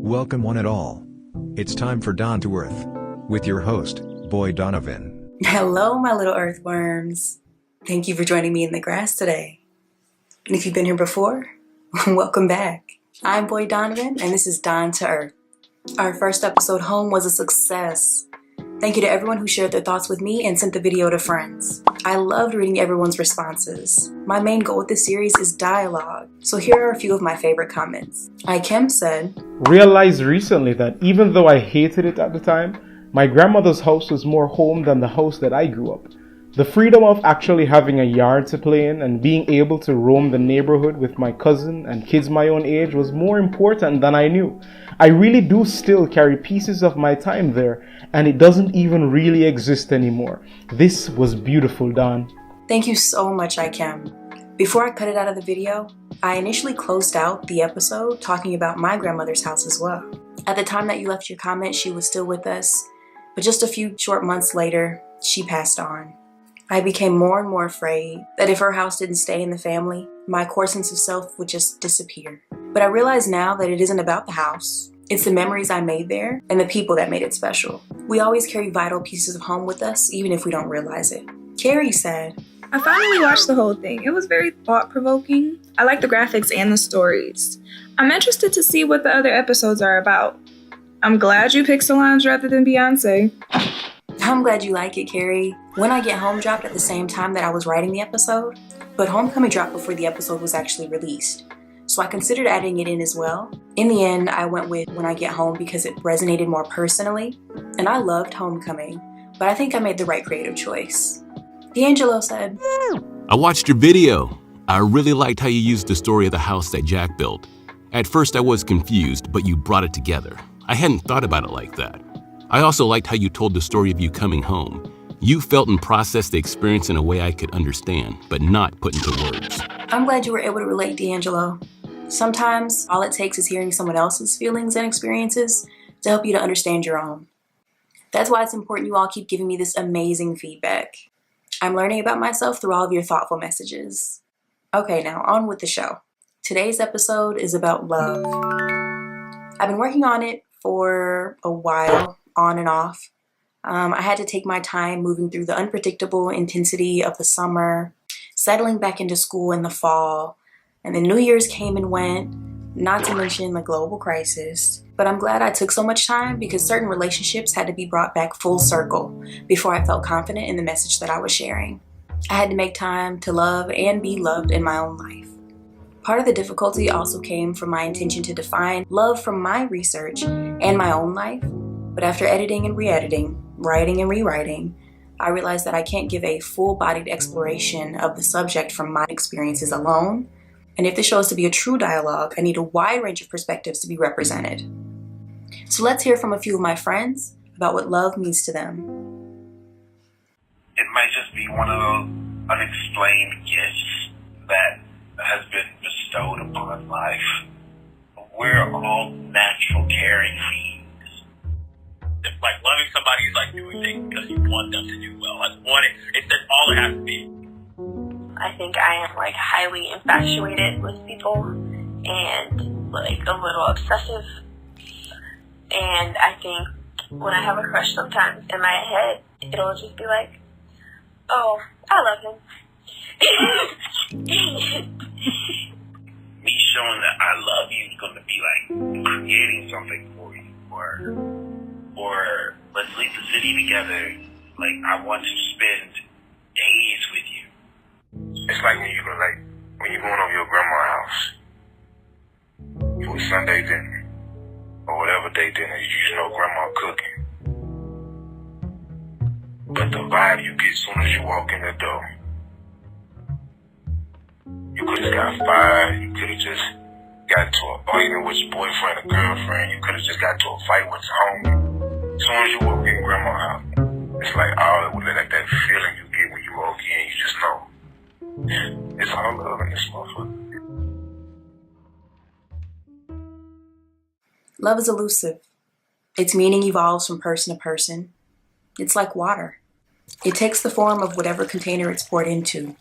Welcome one and all. It's time for Down to Earth, with your host, Boy Donovan. Hello, my little earthworms. Thank you for joining me in the grass today. And if you've been here before, welcome back. I'm Boy Donovan, and this is Down to Earth. Our first episode home was a success. Thank you to everyone who shared their thoughts with me and sent the video to friends. I loved reading everyone's responses. My main goal with this series is dialogue, so here are a few of my favorite comments. Ikem said, Realized recently that even though I hated it at the time, my grandmother's house was more home than the house that I grew up. The freedom of actually having a yard to play in and being able to roam the neighborhood with my cousin and kids my own age was more important than I knew. I really do still carry pieces of my time there, and it doesn't even really exist anymore. This was beautiful, Don. Thank you so much, Ikem. Before I cut it out of the video, I initially closed out the episode talking about my grandmother's house as well. At the time that you left your comment, she was still with us, but just a few short months later, she passed on. I became more and more afraid that if her house didn't stay in the family, my core sense of self would just disappear. But I realize now that it isn't about the house. It's the memories I made there and the people that made it special. We always carry vital pieces of home with us, even if we don't realize it. Carrie said, I finally watched the whole thing. It was very thought-provoking. I like the graphics and the stories. I'm interested to see what the other episodes are about. I'm glad you picked Solange rather than Beyonce. I'm glad you like it, Carrie. When I Get Home dropped at the same time that I was writing the episode, but Homecoming dropped before the episode was actually released. So I considered adding it in as well. In the end, I went with When I Get Home because it resonated more personally, and I loved Homecoming, but I think I made the right creative choice. D'Angelo said, I watched your video. I really liked how you used the story of the house that Jack built. At first I was confused, but you brought it together. I hadn't thought about it like that. I also liked how you told the story of you coming home. You felt and processed the experience in a way I could understand, but not put into words. I'm glad you were able to relate, D'Angelo. Sometimes all it takes is hearing someone else's feelings and experiences to help you to understand your own. That's why it's important you all keep giving me this amazing feedback. I'm learning about myself through all of your thoughtful messages. Okay, now on with the show. Today's episode is about love. I've been working on it for a while, on and off. I had to take my time moving through the unpredictable intensity of the summer, settling back into school in the fall, and then New Year's came and went, not to mention the global crisis. But I'm glad I took so much time because certain relationships had to be brought back full circle before I felt confident in the message that I was sharing. I had to make time to love and be loved in my own life. Part of the difficulty also came from my intention to define love from my research and my own life. But after editing and re-editing, writing and rewriting, I realized that I can't give a full-bodied exploration of the subject from my experiences alone. And if the show is to be a true dialogue, I need a wide range of perspectives to be represented. So let's hear from a few of my friends about what love means to them. It might just be one of those unexplained gifts that has been bestowed upon life. We're all natural caring beings. Like loving somebody is like doing things because you want them to do well. It's just all it has to be. I think I am like highly infatuated with people and like a little obsessive. And I think when I have a crush sometimes in my head, it'll just be like, oh, I love him. Me showing that I love you is going to be like creating something for you, or let's leave the city together. Like, I want to spend days with you. It's like when you're going over your grandma's house for Sunday dinner or whatever day dinner, you just know grandma cooking. But the vibe you get as soon as you walk in the door, you could have got fired, you could have just got into an argument with your boyfriend or girlfriend, you could have just got into a fight with your homie. As soon as you walk in grandma's house, it's like that feeling you get when you walk in, you just know. It's all love in this motherfucker. Love is elusive. Its meaning evolves from person to person. It's like water. It takes the form of whatever container it's poured into,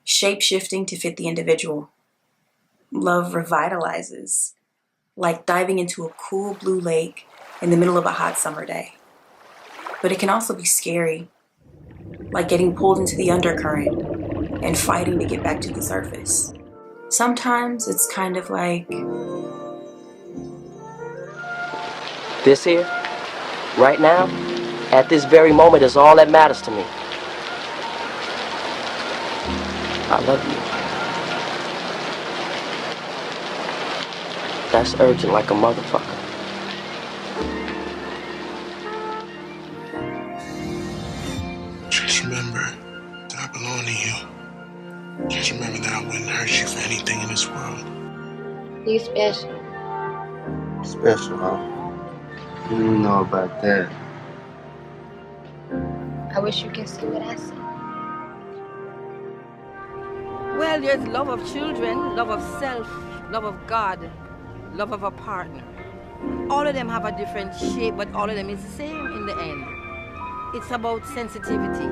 shape-shifting to fit the individual. Love revitalizes. like diving into a cool blue lake in the middle of a hot summer day. But it can also be scary, like getting pulled into the undercurrent and fighting to get back to the surface. Sometimes it's kind of like... This here, right now, at this very moment is all that matters to me. I love you. That's urgent like a motherfucker. Just remember that I belong to you. Just remember that I wouldn't hurt you for anything in this world. You special. Special, huh? You don't know about that. I wish you could see what I see. Well, there's love of children, love of self, love of God, love of a partner. All of them have a different shape, but all of them is the same in the end. It's about sensitivity.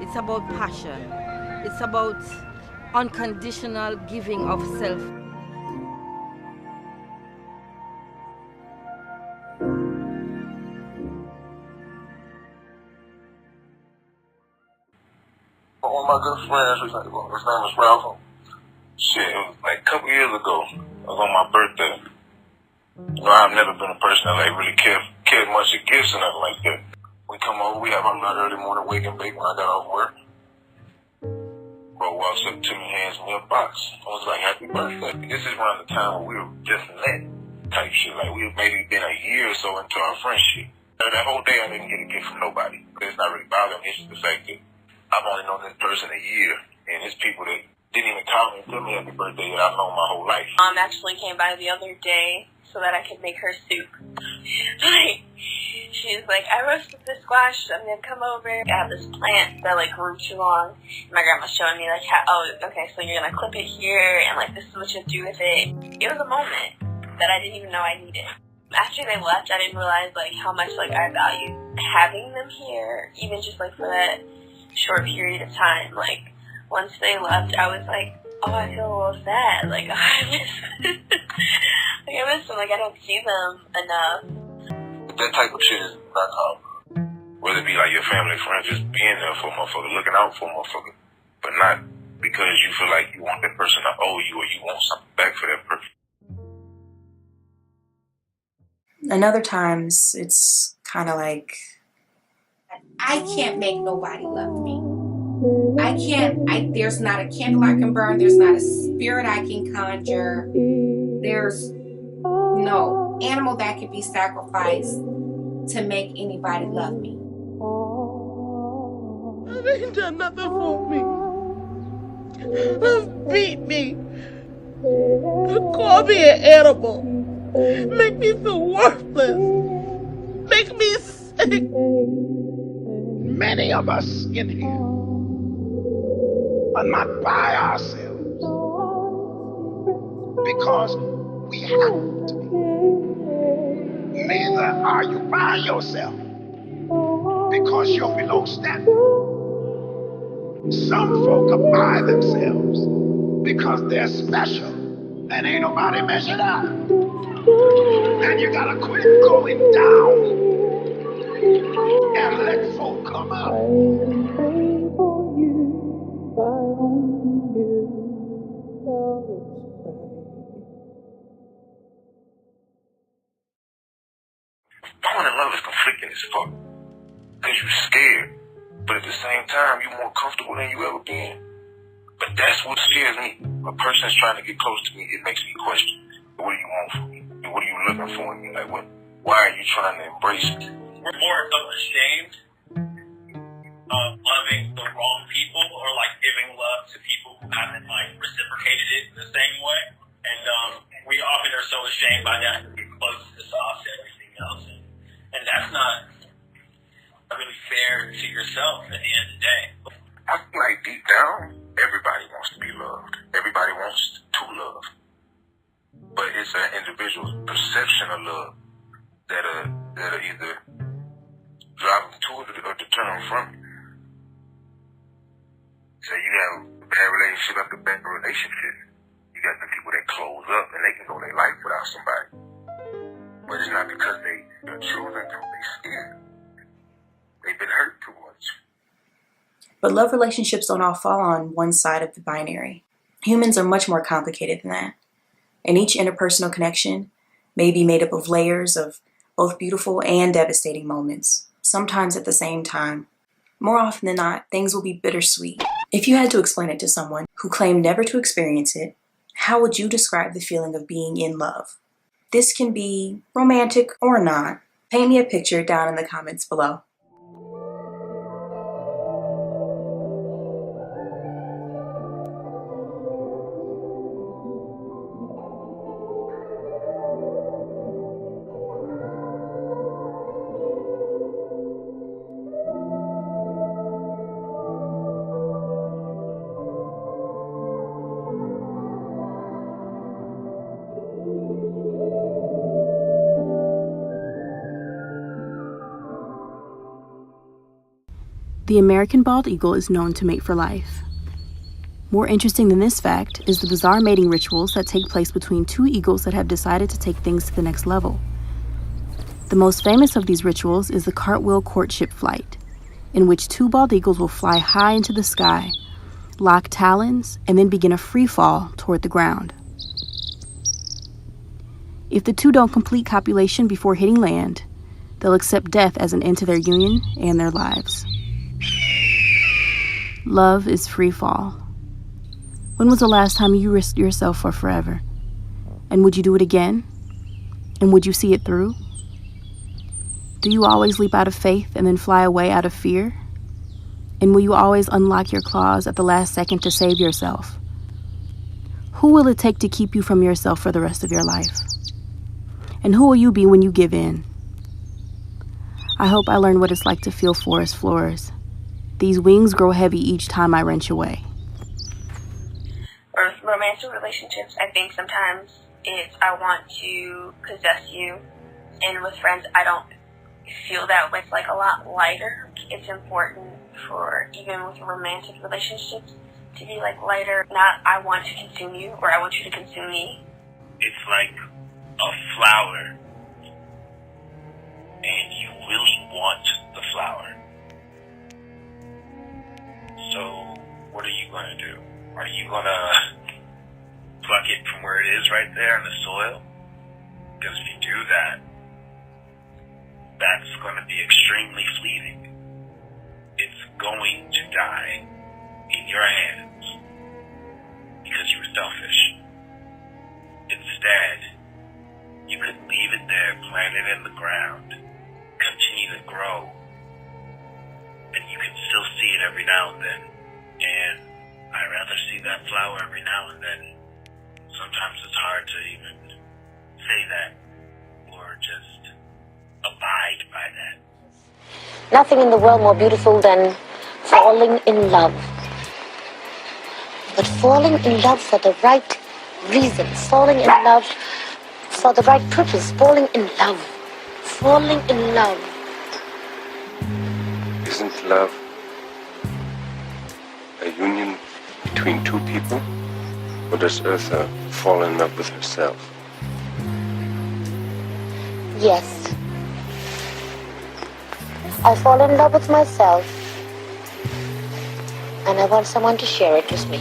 It's about passion. It's about unconditional giving of self. One of my good friends, his name was Ralph. Shit, it was like a couple years ago. It was on my birthday. You know, I've never been a person that like really cared much of gifts or nothing like that. We come over, we have our little early morning wake and bake when I got off work. Bro walks up to me, hands me a box. I was like, happy birthday. This is around the time when we were just lit type shit. Like we maybe been a year or so into our friendship. That whole day I didn't get a gift from nobody. It's not really bothering me. It's just the fact that I've only known this person a year, and it's people that didn't even call me and tell me happy birthday that I've known my whole life. Mom actually came by the other day so that I could make her soup. Like, she was like, I roasted the squash, I'm gonna come over. I have this plant that like grew too long. My grandma's showing me like, okay, so you're gonna clip it here, and like this is what you do with it. It was a moment that I didn't even know I needed. After they left, I didn't realize like how much like I valued having them here, even just like for that short period of time. Like once they left, I was like, oh, I feel a little sad. Like I miss them. Like I don't see them enough. That type of shit is not common. Whether it be like your family, friends, just being there for a motherfucker, looking out for a motherfucker, but not because you feel like you want that person to owe you or you want something back for that person. And other times, it's kind of like... I can't make nobody love me. There's not a candle I can burn. There's not a spirit I can conjure. There's no animal that could be sacrificed to make anybody love me. They ain't done nothing for me. Just beat me. Call me an animal. Make me feel worthless. Make me sick. Many of us in here are not by ourselves because we have to be. Neither are you by yourself because you're below standard. Some folk are by themselves because they're special and ain't nobody measured up. And you gotta quit going down and let folk come up. Falling in love is conflicting as fuck. Because you're scared. But at the same time, you're more comfortable than you ever been. But that's what scares me. A person's trying to get close to me, it makes me question. What do you want from me? What are you looking for in me? Like, why are you trying to embrace it? We're more so ashamed of loving the wrong people or like giving love to people who haven't like reciprocated it the same way. And we often are so ashamed by that we close this off to everything else. And that's not really fair to yourself at the end of the day. I feel like deep down, everybody wants to be loved. Everybody wants to love. But it's an individual's perception of love that'll either drive them to it or deter them from it. So you have a bad relationship after bad relationship. You got the people that close up and they can go their life without somebody. But it's not because they're choosing to, they scared. They've been hurt too much. But love relationships don't all fall on one side of the binary. Humans are much more complicated than that. And each interpersonal connection may be made up of layers of both beautiful and devastating moments, sometimes at the same time. More often than not, things will be bittersweet. If you had to explain it to someone who claimed never to experience it, how would you describe the feeling of being in love? This can be romantic or not. Paint me a picture down in the comments below. The American bald eagle is known to mate for life. More interesting than this fact is the bizarre mating rituals that take place between two eagles that have decided to take things to the next level. The most famous of these rituals is the cartwheel courtship flight, in which two bald eagles will fly high into the sky, lock talons, and then begin a free fall toward the ground. If the two don't complete copulation before hitting land, they'll accept death as an end to their union and their lives. Love is free fall. When was the last time you risked yourself for forever? And would you do it again? And would you see it through? Do you always leap out of faith and then fly away out of fear? And will you always unlock your claws at the last second to save yourself? Who will it take to keep you from yourself for the rest of your life? And who will you be when you give in? I hope I learned what it's like to feel forest floors. These wings grow heavy each time I wrench away. Or romantic relationships, I think sometimes it's I want to possess you, and with friends I don't feel that way. It's like a lot lighter. It's important for, even with romantic relationships, to be like lighter, not I want to consume you or I want you to consume me. It's like a flower, and you really want the flower. So, what are you going to do? Are you going to pluck it from where it is right there in the soil? Because if you do that, that's going to be extremely fleeting. It's going to die in your hands because you were selfish. Instead, you could leave it there, plant it in the ground, continue to grow, and you can still see it every now and then. And I'd rather see that flower every now and then. Sometimes it's hard to even say that or just abide by that. Nothing in the world more beautiful than falling in love. But falling in love for the right reasons, falling in love for the right purpose, falling in love. Falling in love. Isn't love a union between two people? Or does Eartha fall in love with herself? Yes. I fall in love with myself, and I want someone to share it with me.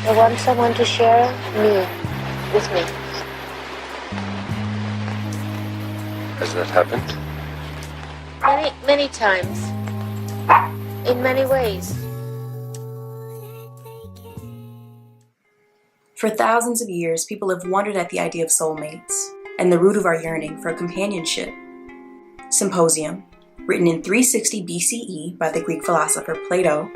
I want someone to share me with me. Has that happened? Many times. In many ways. For thousands of years, people have wondered at the idea of soulmates and the root of our yearning for companionship. Symposium, written in 360 BCE by the Greek philosopher Plato,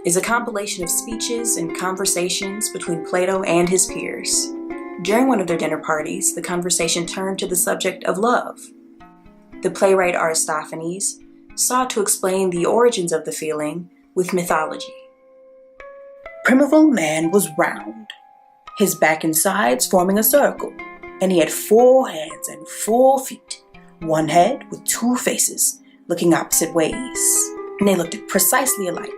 is a compilation of speeches and conversations between Plato and his peers. During one of their dinner parties, the conversation turned to the subject of love. The playwright Aristophanes sought to explain the origins of the feeling with mythology. Primeval man was round, his back and sides forming a circle, and he had 4 hands and 4 feet, one head with 2 faces, looking opposite ways, and they looked precisely alike.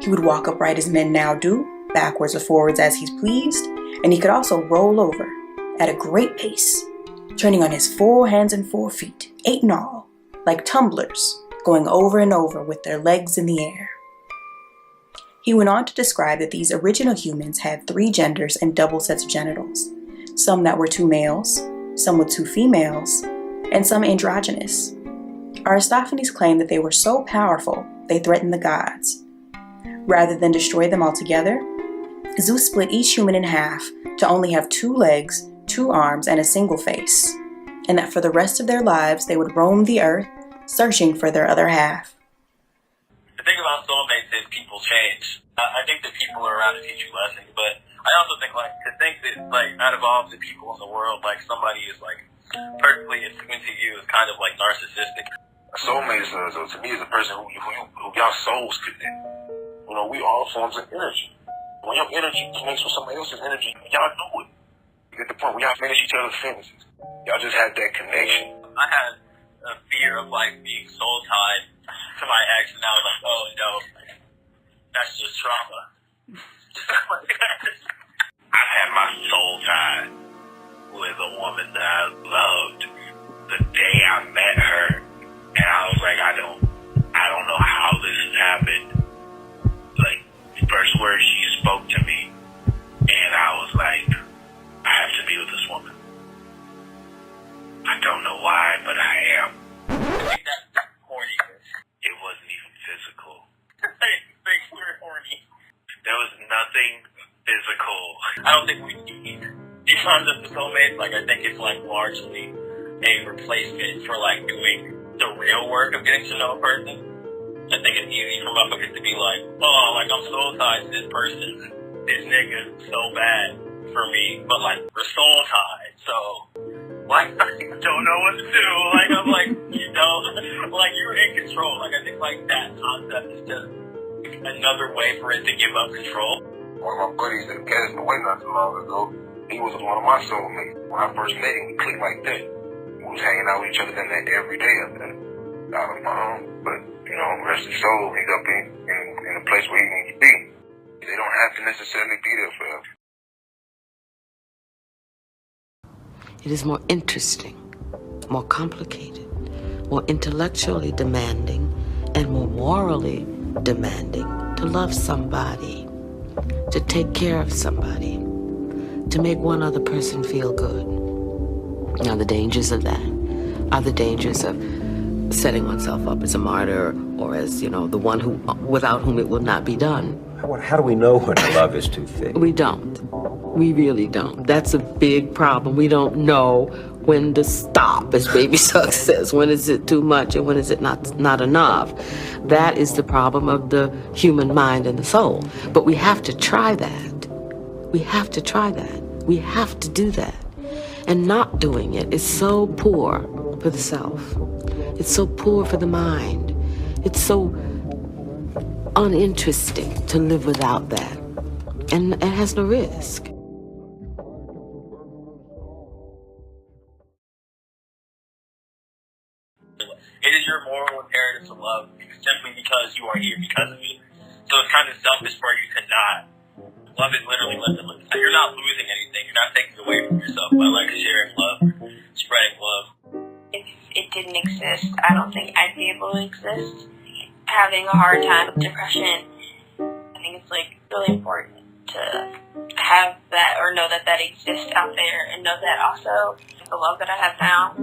He would walk upright as men now do, backwards or forwards as he pleased, and he could also roll over at a great pace, turning on his 4 hands and 4 feet, 8 in all, like tumblers, going over and over with their legs in the air. He went on to describe that these original humans had 3 genders and double sets of genitals, some that were 2 males, some with 2 females, and some androgynous. Aristophanes claimed that they were so powerful they threatened the gods. Rather than destroy them altogether, Zeus split each human in half to only have 2 legs, 2 arms, and a single face, and that for the rest of their lives they would roam the earth searching for their other half. The thing about soulmates is people change. I think that people are around to teach you lessons, but I also think to think that out of all the people in the world, somebody is perfectly attuned to you is kind of narcissistic. A soulmate to me is a person who y'all souls connect. We all forms of energy. When your energy connects with somebody else's energy, y'all know it. At the point where y'all finish each other's sentences. Y'all just have that connection. I had a fear of being soul tied to my ex, and I was like, oh no, that's just trauma. I've had my soul tied with a woman that I loved the day I met her, and I was like, I don't know how this has happened. The first words she spoke to me, and I was like, I have to be with this woman. I don't know why, but I am. I think that's horny. It wasn't even physical. Things were horny. There was nothing physical. I don't think we need the concept of soulmates. I think it's largely a replacement for doing the real work of getting to know a person. I think it's easy for motherfuckers to be I'm soul tied to this person. This nigga is so bad for me, but we're soul tied, so I don't know what to do. You're in control. I think that concept is just another way for it to give up control. One of my buddies that passed away not too long ago, he was one of my soulmates. When I first met him, we clicked like that. We was hanging out with each other every day out of my own. But, rest his soul, he's up in a place where he needs to be. They don't have to necessarily be there forever. It is more interesting, more complicated, more intellectually demanding, and more morally demanding to love somebody, to take care of somebody, to make one other person feel good. Now, the dangers of that are the dangers of setting oneself up as a martyr or as, the one without whom it will not be done. How do we know when love is too thick? We don't. We really don't. That's a big problem. We don't know when to stop, as Baby Suck says. When is it too much and when is it not enough? That is the problem of the human mind and the soul. But we have to try that. We have to try that. We have to do that. And not doing it is so poor for the self. It's so poor for the mind. It's so uninteresting to live without that. And it has no risk. It is your moral imperative to love simply because you are here because of it. So it's kind of selfish for you to not. Love is literally limitless. You're not losing anything. You're not taking away from yourself by sharing love, spreading love. If it didn't exist, I don't think I'd be able to exist. Having a hard time with depression, I think it's really important to have that or know that exists out there, and know that also the love that I have now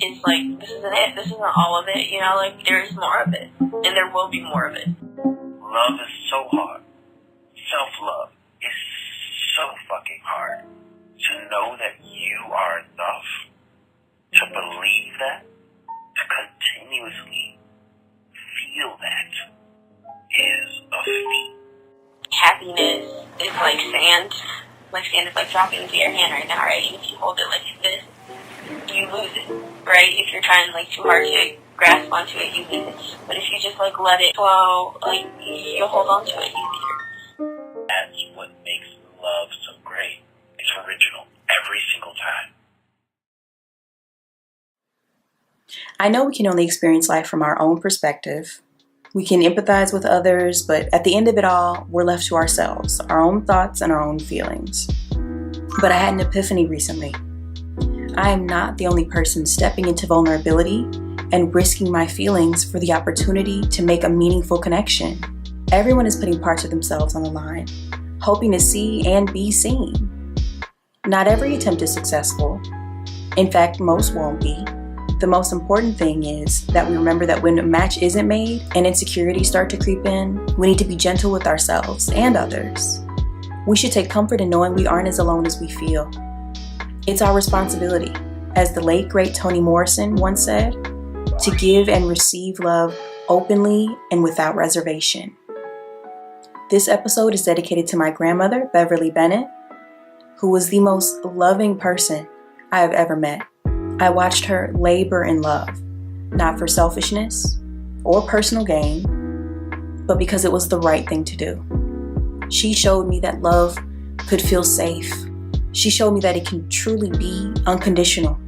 is this isn't it. This isn't all of it. There is more of it, and there will be more of it. Love is so hard. Self-love is so fucking hard. To know that you are enough, to believe that, to continuously feel that is a feat. Happiness is like sand. Sand is dropping into your hand right now, right? And if you hold it like this, you lose it, right? If you're trying too hard to grasp onto it, you lose it. But if you just let it flow, you'll hold on to it easier. That's what makes love so great. It's original every single time. I know we can only experience life from our own perspective. We can empathize with others, but at the end of it all, we're left to ourselves, our own thoughts and our own feelings. But I had an epiphany recently. I am not the only person stepping into vulnerability and risking my feelings for the opportunity to make a meaningful connection. Everyone is putting parts of themselves on the line, hoping to see and be seen. Not every attempt is successful. In fact, most won't be. The most important thing is that we remember that when a match isn't made and insecurities start to creep in, we need to be gentle with ourselves and others. We should take comfort in knowing we aren't as alone as we feel. It's our responsibility, as the late great Toni Morrison once said, to give and receive love openly and without reservation. This episode is dedicated to my grandmother, Beverly Bennett, who was the most loving person I have ever met. I watched her labor in love, not for selfishness or personal gain, but because it was the right thing to do. She showed me that love could feel safe. She showed me that it can truly be unconditional.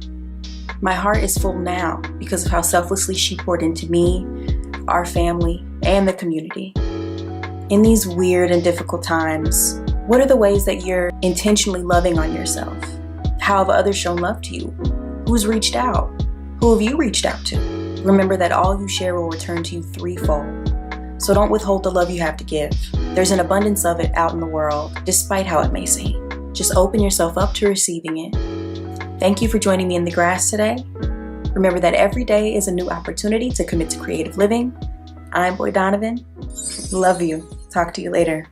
My heart is full now because of how selflessly she poured into me, our family, and the community. In these weird and difficult times, what are the ways that you're intentionally loving on yourself? How have others shown love to you? Who's reached out? Who have you reached out to? Remember that all you share will return to you threefold. So don't withhold the love you have to give. There's an abundance of it out in the world, despite how it may seem. Just open yourself up to receiving it. Thank you for joining me in the grass today. Remember that every day is a new opportunity to commit to creative living. I'm Boy Donovan. Love you. Talk to you later.